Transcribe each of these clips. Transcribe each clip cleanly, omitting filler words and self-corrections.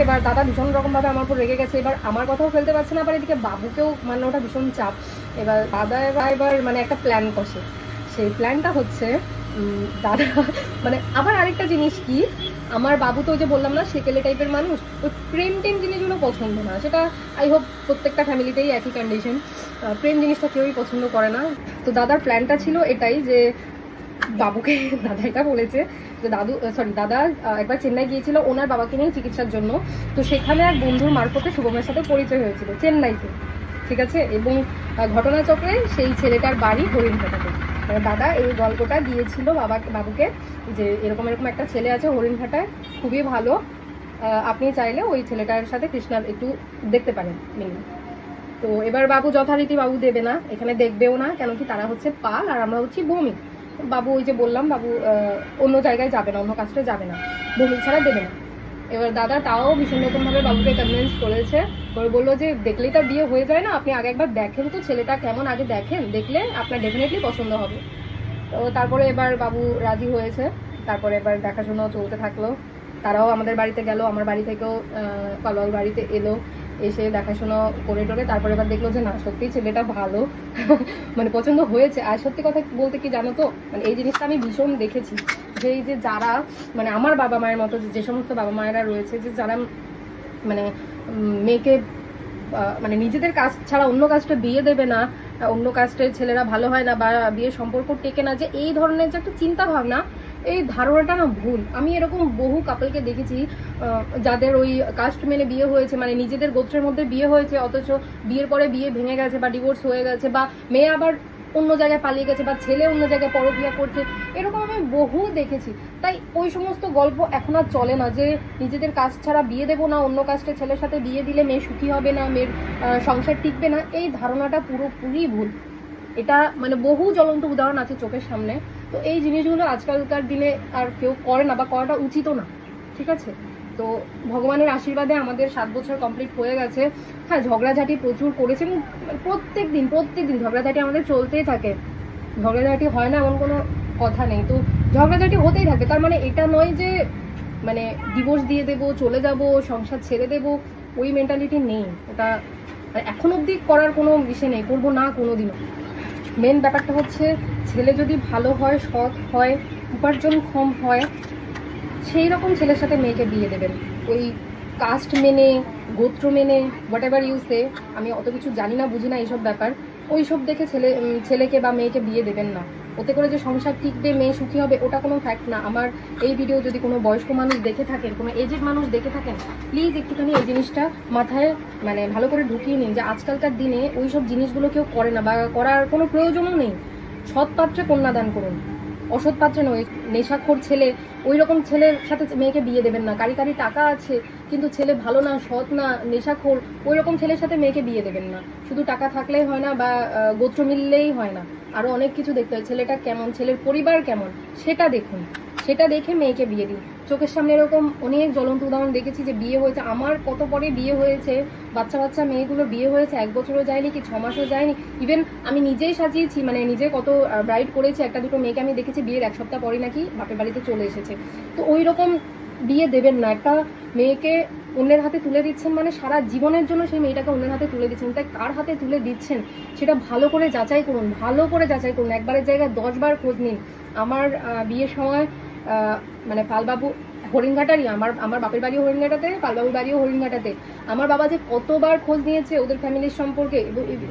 এবার দাদা ভীষণ রকমভাবে আমার উপর রেগে গেছে, এবার আমার কথাও ফেলতে পারছে না, আবার এদিকে বাবুকেও মানে ওটা ভীষণ চাপ। এবার দাদা এবার মানে একটা প্ল্যান কষে। সেই প্ল্যানটা হচ্ছে দাদা মানে আবার আরেকটা জিনিস কি, আমার বাবু তো ওই যে বললাম না সেকেলে টাইপের মানুষ, ওই প্রেম টেম জিনিসগুলো পছন্দ না। সেটা আই হোপ প্রত্যেকটা ফ্যামিলিতেই একই কন্ডিশন, প্রেম জিনিসটা কেউই পছন্দ করে না। তো দাদার প্ল্যানটা ছিল এটাই যে বাবুকে দাদা এটা বলেছে যে দাদা একবার চেন্নাই গিয়েছিল ওনার বাবাকে নিয়ে চিকিৎসার জন্য। তো সেখানে এক বন্ধুর মারফতে শুভমের সাথে পরিচয় হয়েছিল চেন্নাইতে, ঠিক আছে। এবং ঘটনাচক্রে সেই ছেলেটার বাড়ি হরিণঘাটাতে। দাদা এই গল্পটা দিয়েছিল বাবুকে যে এরকম এরকম একটা ছেলে আছে হরিণঘাটায়, খুবই ভালো, আপনি চাইলে ওই ছেলেটার সাথে কৃষ্ণার একটু দেখতে পারেন মিনিমাম। তো এবার বাবু যথারীতি বাবু দেবে না, এখানে দেখবেও না, কেন কি তারা হচ্ছে পাল আর আমরা হচ্ছি ভূমি। বাবু ওই যে বললাম বাবু অন্য জায়গায় যাবে না, অন্য কাজটা যাবে না, ভূমি ছাড়া দেবে না। এবার দাদা তাও ভীষণ রকমভাবে বাবুকে কনভিন্স করেছে, করে বললো যে দেখলেই তার বিয়ে হয়ে যায় না, আপনি আগে একবার দেখেন তো ছেলেটা কেমন, আগে দেখেন, দেখলে আপনার ডেফিনেটলি পছন্দ হবে। তো তারপরে এবার বাবু রাজি হয়েছে, তারপরে এবার দেখাশোনা চলতে থাকলো। তারাও আমাদের বাড়িতে গেল, আমার বাড়ি থেকেও পালুয়ার বাড়িতে এলো, এসে দেখাশোনা করে টোরে তারপরে এবার দেখলো যে না সত্যি ছেলেটা ভালো মানে পছন্দ হয়েছে। আর সত্যি কথা বলতে কি জানো তো, মানে এই জিনিসটা আমি ভীষণ দেখেছি যে এই যে যারা মানে আমার বাবা মায়ের মতো যে সমস্ত বাবা মায়েরা রয়েছে, যে যারা মানে মেয়েকে মানে নিজেদের কাজ ছাড়া অন্য কাজটা বিয়ে দেবে না, অন্য কাস্টের ছেলেরা ভালো হয় না বা বিয়ের সম্পর্ক টেকে না, যে এই ধরনের যে একটা চিন্তা ভাবনা, এই ধারণাটা না ভুল। আমি এরকম বহু কাপলকে দেখেছি যাদের ওই কাস্ট মেনে বিয়ে হয়েছে, মানে নিজেদের গোত্রের মধ্যে বিয়ে হয়েছে, অথচ বিয়ের পরে বিয়ে ভেঙে গেছে বা ডিভোর্স হয়ে গেছে, বা মেয়ে আবার অন্য জায়গায় পালিয়ে গেছে বা ছেলে অন্য জায়গায় পরকিয়া করছে, এরকম আমি বহু দেখেছি। তাই ওই সমস্ত গল্প এখন আর চলে না যে নিজেদের কাস্ট ছাড়া বিয়ে দেবো না, অন্য কাস্টের ছেলের সাথে বিয়ে দিলে মেয়ে সুখী হবে না, মেয়ের সংসার টিকবে না, এই ধারণাটা পুরোপুরি ভুল। এটা মানে বহু জ্বলন্ত উদাহরণ আছে চোখের সামনে। তো এই জিনিসগুলো আজকালকার দিনে আর কেউ করে না বা করাটা উচিতও না, ঠিক আছে। তো ভগবানের আশীর্বাদে আমাদের 7 বছর কমপ্লিট হয়ে গেছে। হ্যাঁ ঝগড়াঝাটি প্রচুর করেছেন, প্রত্যেক দিন ঝগড়াঝাটি আমাদের চলতেই থাকে, ঝগড়াঝাটি হয় না এমন কোনো কথা নেই। তো ঝগড়াঝাটি হতেই থাকে, তার মানে এটা নয় যে মানে ডিভোর্স দিয়ে দেবো, চলে যাব, সংসার ছেড়ে দেবো, ওই মেন্টালিটি নেই। ওটা এখন অবধি করার কোনো বিষয় নেই, করবো না কোনোদিনও। মেন ব্যাপারটা হচ্ছে ছেলে যদি ভালো হয়, সৎ হয়, উপার্জন কম হয়, সেই রকম ছেলের সাথে মেয়েকে বিয়ে দেবেন। ওই কাস্ট মেনে, গোত্র মেনে, হোয়াট এভার ইউ সে, আমি অত কিছু জানি না, বুঝি না এইসব ব্যাপার, ওই সব দেখে ছেলেকে বা মেয়েকে বিয়ে দেবেন না। ওতে করে যে সংসার টিকবে, মেয়ে সুখী হবে, ওটা কোনো ফ্যাক্ট না। আমার এই ভিডিও যদি কোনো বয়স্ক মানুষ দেখে থাকেন, কোনো এজেড মানুষ দেখে থাকেন, প্লিজ একটুখানি এই জিনিসটা মাথায় মানে ভালো করে ঢুকিয়ে নিন যে আজকালকার দিনে ওই সব জিনিসগুলো কেউ করে না বা করার কোনো প্রয়োজনও নেই। সৎ পাত্রে কন্যাদান করুন, অসৎ পাত্রে নয়। নেশাখোর ছেলে, ওই রকম ছেলের সাথে মেয়েকে বিয়ে দেবেন না। কারি টাকা আছে কিন্তু ছেলে ভালো না, সৎ না, নেশাখোর, ওই রকম ছেলের সাথে মেয়েকে বিয়ে দেবেন না। শুধু টাকা থাকলেই হয় না বা গোত্র মিললেই হয় না, আরও অনেক কিছু দেখতে হয়। ছেলেটা কেমন, ছেলের পরিবার কেমন, সেটা দেখুন, সেটা দেখে মেয়েকে বিয়ে দিন। চোখের সামনে এরকম অনেক জ্বলন্ত উদাহরণ দেখেছি যে বিয়ে হয়েছে, আমার কত পরে বিয়ে হয়েছে, বাচ্চা মেয়েগুলো বিয়ে হয়েছে 1 বছরও যায়নি কি 6 মাসও যায়নি। ইভেন আমি নিজেই সাজিয়েছি, মানে নিজে কত ব্রাইড করেছি, একটা দুটো মেয়েকে আমি দেখেছি বিয়ের 1 সপ্তাহ পরে নাকি বাপের বাড়িতে চলে এসেছে। তো ওই রকম বিয়ে দেবেন না। একটা মেয়েকে অন্যের হাতে তুলে দিচ্ছেন মানে সারা জীবনের জন্য সেই মেয়েটাকে অন্যের হাতে তুলে দিচ্ছেন। তাই কার হাতে তুলে দিচ্ছেন সেটা ভালো করে যাচাই করুন, ভালো করে যাচাই করুন, একবারের জায়গায় 10 বার খোঁজ নিন। আমার বিয়ের সময় মানে পালবাবু হরিণঘাটারই, আমার বাপের বাড়িও হরিণঘাটাতে, পালবাবুর বাড়িও হরিণঘাটাতে। আমার বাবা যে কতবার খোঁজ নিয়েছে ওদের ফ্যামিলির সম্পর্কে,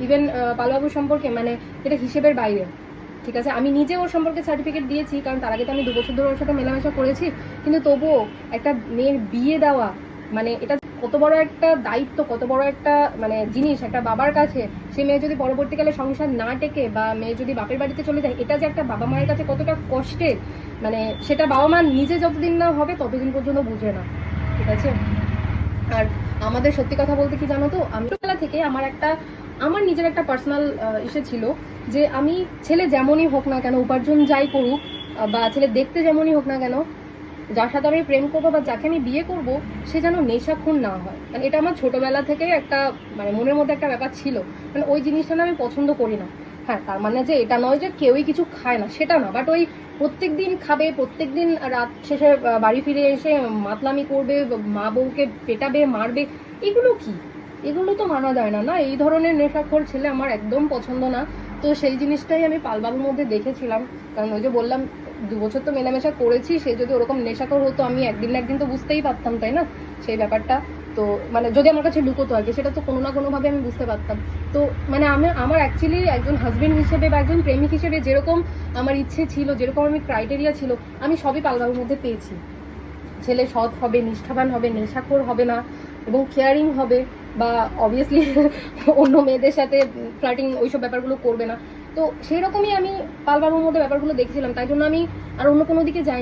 ইভেন পালবাবুর সম্পর্কে, মানে এটা হিসেবের বাইরে, ঠিক আছে। আমি নিজে ওর সম্পর্কে সার্টিফিকেট দিয়েছি, কারণ তার আগে তো আমি 2 বছর ধরে ওর সাথে মেলামেশা করেছি। কিন্তু তবুও একটা মেয়ের বিয়ে দেওয়া মানে এটা কত বড় একটা দায়িত্ব, কত বড় একটা মানে জিনিস একটা বাবার কাছে। সে মেয়ে যদি পরবর্তীকালে সংসার না টেকে বা মেয়ে যদি বাপের বাড়িতে চলে যায়, এটা যে একটা বাবা মায়ের কাছে কতটা কষ্টের, মানে সেটা বাবা মা নিজে যতদিন না হবে ততদিন পর্যন্ত বুঝে না, ঠিক আছে। আর আমাদের সত্যি কথা বলতে কি জানো তো, আমি ছোটবেলা থেকে আমার নিজের একটা পার্সোনাল ইসে ছিল যে আমি ছেলে যেমনই হোক না কেন, উপার্জন যাই করুক, বা ছেলে দেখতে যেমনই হোক না কেন, যার সাথে আমি প্রেম করবো বা যাকে আমি বিয়ে করব সে যেন নেশাখোর না হয়। মানে এটা আমার ছোটবেলা থেকে একটা মানে মনের মধ্যে একটা ব্যাপার ছিল, মানে ওই জিনিসটা না আমি পছন্দ করি না। হ্যাঁ তার মানে যে এটা নয় যে কেউই কিছু খায় না, সেটা না, বাট ওই প্রত্যেক দিন খাবে, প্রত্যেক দিন রাত শেষে বাড়ি ফিরে এসে মাতলামি করবে, মা বউকে পেটাবে, মারবে, এগুলো কি? এগুলো তো মানা যায় না, না? এই ধরনের নেশাখোর ছেলে আমার একদম পছন্দ না। তো সেই জিনিসটাই আমি পালবাবুর মধ্যে দেখেছিলাম। কারণ ওই যে বললাম 2 বছর তো মেলামেশা করেছি, সে যদি ওরকম নেশাখোর হতো আমি একদিন না একদিন তো বুঝতেই পারতাম, তাই না? সেই ব্যাপারটা তো মানে যদি আমার কাছে লুকোতো আর কি, সেটা তো কোনো না কোনোভাবে আমি বুঝতে পারতাম। তো মানে আমার অ্যাকচুয়ালি একজন হাজবেন্ড হিসেবে বা একজন প্রেমিক হিসেবে যেরকম আমার ইচ্ছে ছিল, যেরকম আমি ক্রাইটেরিয়া ছিল, আমি সবই পালবাবুর মধ্যে পেয়েছি। ছেলে সৎ হবে, নিষ্ঠাবান হবে, নেশাখোর হবে না এবং কেয়ারিং হবে, বা অবভিয়াসলি অন্য মেয়েদের সাথে ফ্লার্টিং ওইসব ব্যাপারগুলো করবে না। তো সেই রকমই আমি পালবাবুর মধ্যে ব্যাপারগুলো দেখেছিলাম, তাই জন্য আমি আর অন্য কোনো দিকে যাইনি।